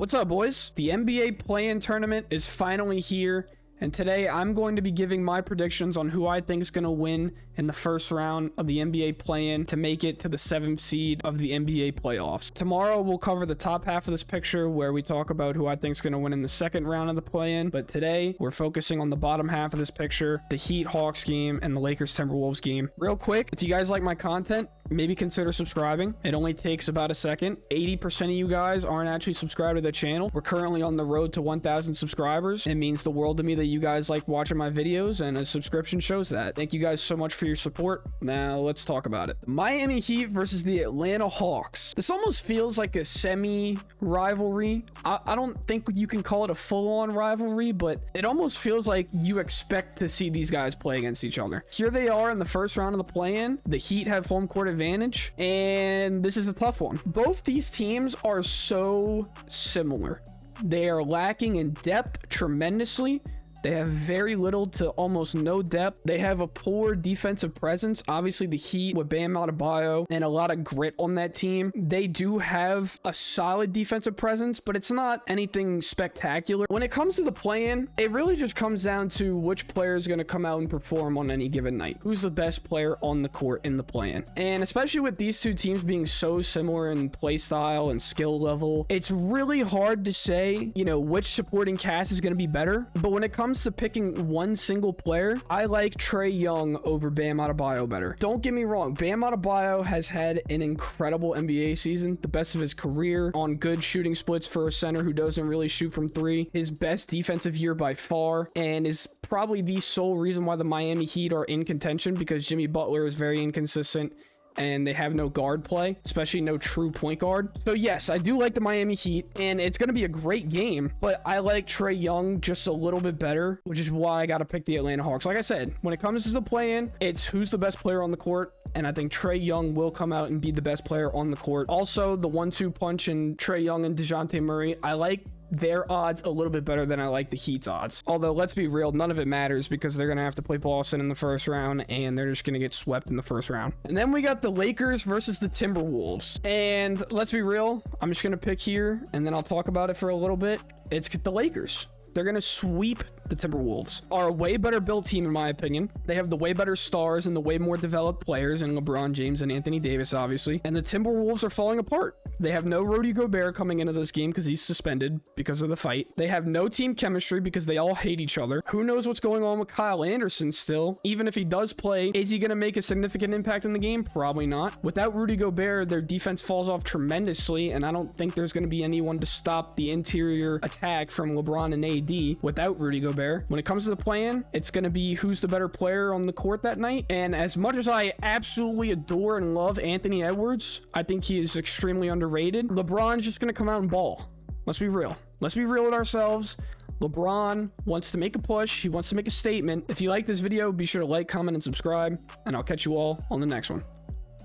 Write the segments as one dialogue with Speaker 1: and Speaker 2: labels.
Speaker 1: What's up, boys? The NBA play-in tournament is finally here, and today I'm going to be giving my predictions on who I think is going to win in the first round of the NBA play-in to make it to the 7th seed of the NBA playoffs. Tomorrow we'll cover the top half of this picture where we talk about who I think is going to win in the second round of the play-in, but today we're focusing on the bottom half of this picture, the Heat-Hawks game and the Lakers-Timberwolves game. Real quick, if you guys like my content, maybe consider subscribing. It only takes about a second. 80% of you guys aren't actually subscribed to the channel. We're currently on the road to 1,000 subscribers. It means the world to me that you guys like watching my videos, and a subscription shows that. Thank you guys so much for your support. Now let's talk about it. Miami Heat versus the Atlanta Hawks. This almost feels like a semi-rivalry. I don't think you can call it a full-on rivalry, but it almost feels like you expect to see these guys play against each other. Here they are in the first round of the play-in. The Heat have home court advantage, and this is a tough one. Both these teams are so similar. They are lacking in depth tremendously. They have very little to almost no depth. They have a poor defensive presence. Obviously, the Heat with Bam Adebayo and a lot of grit on that team. They do have a solid defensive presence, but it's not anything spectacular. When it comes to the play-in, it really just comes down to which player is going to come out and perform on any given night. Who's the best player on the court in the play-in? And especially with these two teams being so similar in play style and skill level, it's really hard to say, which supporting cast is going to be better. But when it comes to picking one single player, I like Trae Young over Bam Adebayo better. Don't get me wrong, Bam Adebayo has had an incredible NBA season, the best of his career, on good shooting splits for a center who doesn't really shoot from three. His best defensive year by far, and is probably the sole reason why the Miami Heat are in contention, because Jimmy Butler is very inconsistent and they have no guard play, especially no true point guard. So yes, I do like the Miami Heat, and it's going to be a great game, but I like Trae Young just a little bit better, which is why I got to pick the Atlanta Hawks. Like I said, when it comes to the play-in, it's who's the best player on the court, and I think Trae Young will come out and be the best player on the court. Also, the 1-2 punch in Trae Young and DeJounte Murray, I like their odds a little bit better than I like the Heat's odds. Although, let's be real, none of it matters because they're going to have to play Boston in the first round, and they're just going to get swept in the first round. And then we got the Lakers versus the Timberwolves. And let's be real, I'm just going to pick here, and then I'll talk about it for a little bit. It's the Lakers. They're going to sweep the Timberwolves. Are a way better built team, in my opinion. They have the way better stars and the way more developed players in LeBron James and Anthony Davis, obviously. And the Timberwolves are falling apart. They have no Rudy Gobert coming into this game because he's suspended because of the fight. They have no team chemistry because they all hate each other. Who knows what's going on with Kyle Anderson still? Even if he does play, is he going to make a significant impact in the game? Probably not. Without Rudy Gobert, their defense falls off tremendously, and I don't think there's going to be anyone to stop the interior attack from LeBron and AD without Rudy Gobert. When it comes to the play-in, it's going to be who's the better player on the court that night. And as much as I absolutely adore and love Anthony Edwards, I think he is extremely underrated. LeBron's just going to come out and ball. Let's be real. Let's be real with ourselves. LeBron wants to make a push. He wants to make a statement. If you like this video, be sure to like, comment, and subscribe, and I'll catch you all on the next one.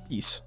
Speaker 1: Peace.